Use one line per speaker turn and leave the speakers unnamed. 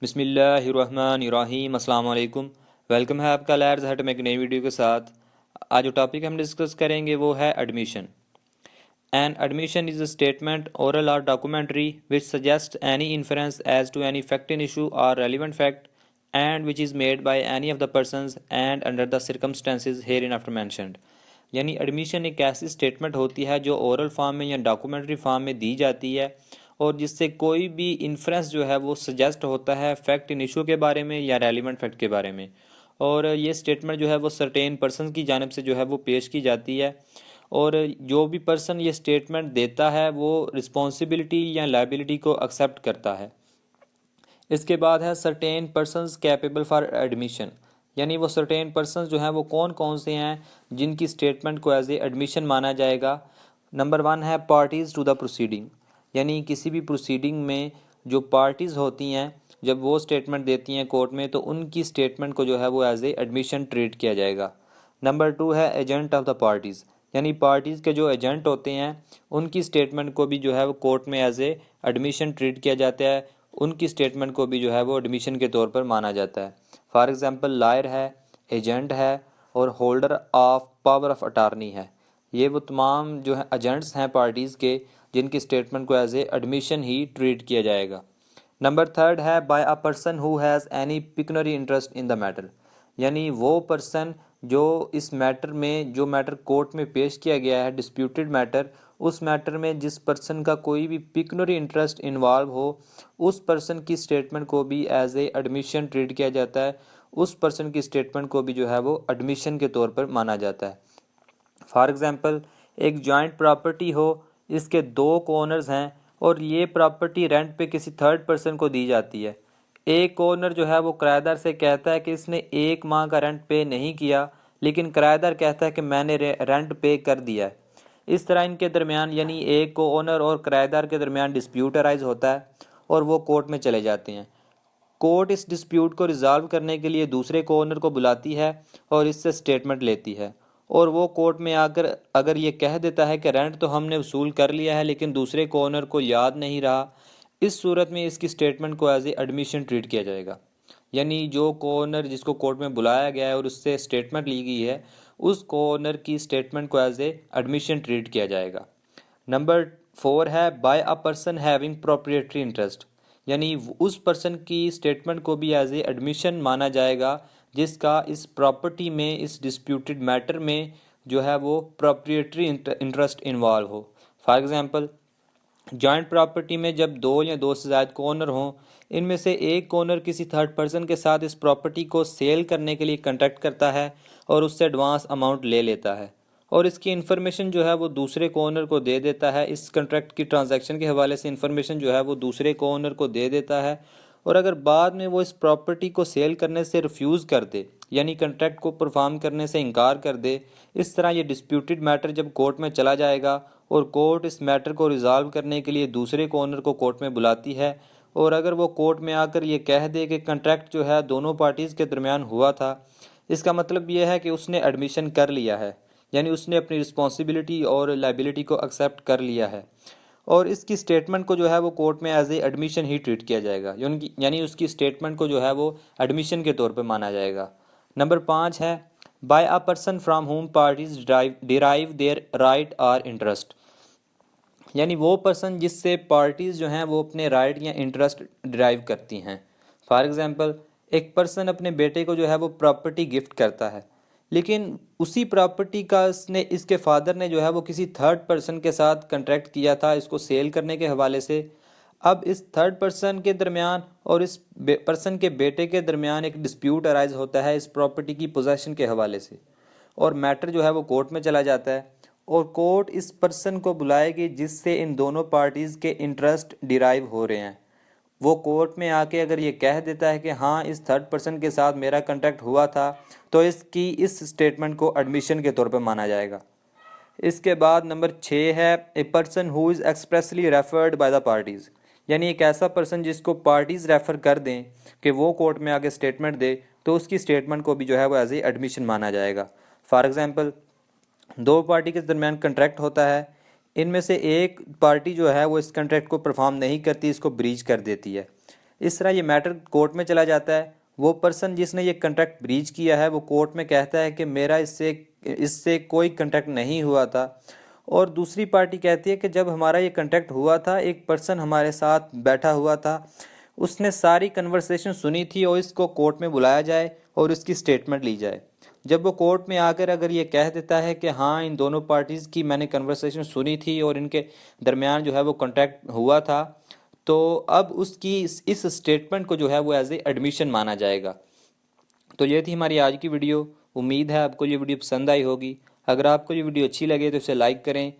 बिस्मिल्लाहिर्रहमानिर्रहीम अस्सलाम वालेकुम। वेलकम है आपका लैर्स हट में एक नई वीडियो के साथ। आज जो टॉपिक हम डिस्कस करेंगे वो है admission. An admission is a statement oral or documentary which suggest any inference as to any fact in issue or relevant fact and which is made by any of the persons and under the circumstances hereinafter mentioned. यानी admission एक ऐसी statement होती है जो oral form में या documentary form में दी जाती है और जिससे कोई भी इन्फ्रेंस जो है वो सजेस्ट होता है फैक्ट इन इशू के बारे में या रेलिवेंट फैक्ट के बारे में। और ये स्टेटमेंट जो है वो सर्टेन पर्सन की जानिब से जो है वो पेश की जाती है और जो भी पर्सन ये स्टेटमेंट देता है वो रिस्पॉन्सिबिलिटी या लाइबिलिटी को एक्सेप्ट करता है। इसके बाद है certain persons capable for admission. यानी वो सर्टेन पर्सनस जो हैं वो कौन कौन से हैं जिनकी स्टेटमेंट को एज ए एडमिशन माना जाएगा। नंबर 1 है पार्टीज़ टू द प्रोसीडिंग। यानी किसी भी प्रोसीडिंग में जो पार्टीज़ होती हैं जब वो स्टेटमेंट देती हैं कोर्ट में तो उनकी स्टेटमेंट को जो है वो एज ए एडमिशन ट्रीट किया जाएगा। नंबर 2 है एजेंट ऑफ द पार्टीज़। यानी पार्टीज़ के जो एजेंट होते हैं उनकी स्टेटमेंट को भी जो है वो कोर्ट में एज ए एडमिशन ट्रीट किया जाता है, उनकी स्टेटमेंट को भी जो है वो एडमिशन के तौर पर माना जाता है। फॉर एग्ज़ाम्पल लायर है, एजेंट है और holder of power of attorney है। ये वो तमाम जो है एजेंट्स हैं पार्टीज़ के जिनकी स्टेटमेंट को एज ए एडमिशन ही ट्रीट किया जाएगा। नंबर 3 है by a person who has any pecuniary interest in the matter. यानी वो पर्सन जो इस मैटर में जो मैटर कोर्ट में पेश किया गया है डिस्प्यूटेड मैटर, उस मैटर में जिस पर्सन का कोई भी पिक्यूनरी इंटरेस्ट इन्वॉल्व हो उस पर्सन की स्टेटमेंट को भी एज ए एडमिशन ट्रीट किया जाता है। उस पर्सन की स्टेटमेंट को भी जो है वो एडमिशन के तौर पर माना जाता है। फॉर एग्ज़ाम्पल एक जॉइंट प्रॉपर्टी हो, इसके दो ओनर्स हैं और ये प्रॉपर्टी रेंट पे किसी थर्ड पर्सन को दी जाती है। एक ओनर जो है वो किराएदार से कहता है कि इसने 1 माह का रेंट पे नहीं किया, लेकिन किराएदार कहता है कि मैंने रेंट पे कर दिया है। इस तरह इनके दरमियान यानी एक को ओनर और किराएदार के दरमियान डिस्प्यूट अराइज होता है और वो कोर्ट में चले जाते हैं। कोर्ट इस डिस्प्यूट को रिजॉल्व करने के लिए दूसरे को ओनर को बुलाती है और इससे स्टेटमेंट लेती है और वो कोर्ट में आकर अगर ये कह देता है कि रेंट तो हमने वसूल कर लिया है लेकिन दूसरे को ओनर को याद नहीं रहा, इस सूरत में इसकी स्टेटमेंट को एज ए एडमिशन ट्रीट किया जाएगा। यानी जो को ओनर जिसको कोर्ट में बुलाया गया है और उससे स्टेटमेंट ली गई है उस को ओनर की स्टेटमेंट को एज ए एडमिशन ट्रीट किया जाएगा। नंबर 4 है by a person having proprietary interest. यानी उस पर्सन की स्टेटमेंट को भी एज ए एडमिशन माना जाएगा जिसका इस प्रॉपर्टी में इस डिस्प्यूटेड मैटर में जो है वो प्रोप्रिएटरी इंटरेस्ट इन्वॉल्व हो। फॉर एग्ज़ाम्पल जॉइंट प्रॉपर्टी में जब दो या दो से ज़्यादा ओनर हों, इनमें से एक ओनर किसी थर्ड पर्सन के साथ इस प्रॉपर्टी को सेल करने के लिए कॉन्ट्रैक्ट करता है और उससे एडवांस अमाउंट ले लेता है और इसकी इन्फॉर्मेशन जो है वो दूसरे को ओनर को दे देता है। इस कॉन्ट्रैक्ट की ट्रांजैक्शन के हवाले से इन्फॉर्मेशन जो है वो दूसरे को ओनर को दे देता है और अगर बाद में वो इस प्रॉपर्टी को सेल करने से रिफ्यूज़ कर दे यानी कॉन्ट्रैक्ट को परफॉर्म करने से इनकार कर दे, इस तरह ये डिस्प्यूटेड मैटर जब कोर्ट में चला जाएगा और कोर्ट इस मैटर को रिजॉल्व करने के लिए दूसरे को ओनर को कोर्ट में बुलाती है और अगर वो कोर्ट में आकर ये कह दे कि कॉन्ट्रैक्ट जो है दोनों पार्टीज़ के दरमियान हुआ था, इसका मतलब ये है कि उसने एडमिशन कर लिया है, यानी उसने अपनी रिस्पॉन्सिबिलिटी और लाइबिलिटी को एक्सेप्ट कर लिया है और इसकी स्टेटमेंट को जो है वो कोर्ट में एज ए एडमिशन ही ट्रीट किया जाएगा। यानी उसकी स्टेटमेंट को जो है वो एडमिशन के तौर पर माना जाएगा। नंबर 5 है by a person from whom parties derive their right और इंटरेस्ट। यानी वो पर्सन जिससे पार्टीज़ जो हैं वो अपने राइट या इंटरेस्ट डिराइव करती हैं। फॉर एग्ज़ाम्पल एक पर्सन अपने बेटे को जो है वो प्रॉपर्टी गिफ्ट करता है, लेकिन उसी प्रॉपर्टी का इसने इसके फादर ने जो है वो किसी थर्ड पर्सन के साथ कॉन्ट्रैक्ट किया था इसको सेल करने के हवाले से। अब इस थर्ड पर्सन के दरमियान और इस पर्सन के बेटे के दरमियान एक डिस्प्यूट अराइज होता है इस प्रॉपर्टी की पोजेसन के हवाले से और मैटर जो है वो कोर्ट में चला जाता है और कोर्ट इस पर्सन को बुलाएगी जिससे इन दोनों पार्टीज़ के इंटरेस्ट डिराइव हो रहे हैं। वो कोर्ट में आके अगर ये कह देता है कि हाँ इस थर्ड पर्सन के साथ मेरा कॉन्ट्रैक्ट हुआ था तो इसकी इस स्टेटमेंट को एडमिशन के तौर पर माना जाएगा। इसके बाद नंबर 6 है a person who is expressly referred by the parties. यानी एक ऐसा पर्सन जिसको पार्टीज़ रेफ़र कर दें कि वो कोर्ट में आके स्टेटमेंट दे तो उसकी स्टेटमेंट को भी जो है वो एज ए एडमिशन माना जाएगा। फॉर एग्ज़ाम्पल दो पार्टी के दरमियान कॉन्ट्रैक्ट होता है, इनमें से एक पार्टी जो है वो इस कॉन्ट्रैक्ट को परफॉर्म नहीं करती, इसको ब्रीच कर देती है। इस तरह ये मैटर कोर्ट में चला जाता है। वो पर्सन जिसने ये कंट्रैक्ट ब्रीच किया है वो कोर्ट में कहता है कि मेरा इससे इससे कोई कंट्रैक्ट नहीं हुआ था, और दूसरी पार्टी कहती है कि जब हमारा ये कंट्रैक्ट हुआ था एक पर्सन हमारे साथ बैठा हुआ था, उसने सारी कन्वर्सेशन सुनी थी और इसको कोर्ट में बुलाया जाए और उसकी स्टेटमेंट ली जाए। जब वो कोर्ट में आकर अगर ये कह देता है कि हाँ इन दोनों पार्टीज़ की मैंने कन्वर्सेशन सुनी थी और इनके दरमियान जो है वो कॉन्ट्रैक्ट हुआ था, तो अब उसकी इस स्टेटमेंट को जो है वो एज ए एडमिशन माना जाएगा। तो ये थी हमारी आज की वीडियो। उम्मीद है आपको ये वीडियो पसंद आई होगी। अगर आपको ये वीडियो अच्छी लगे तो इसे लाइक करें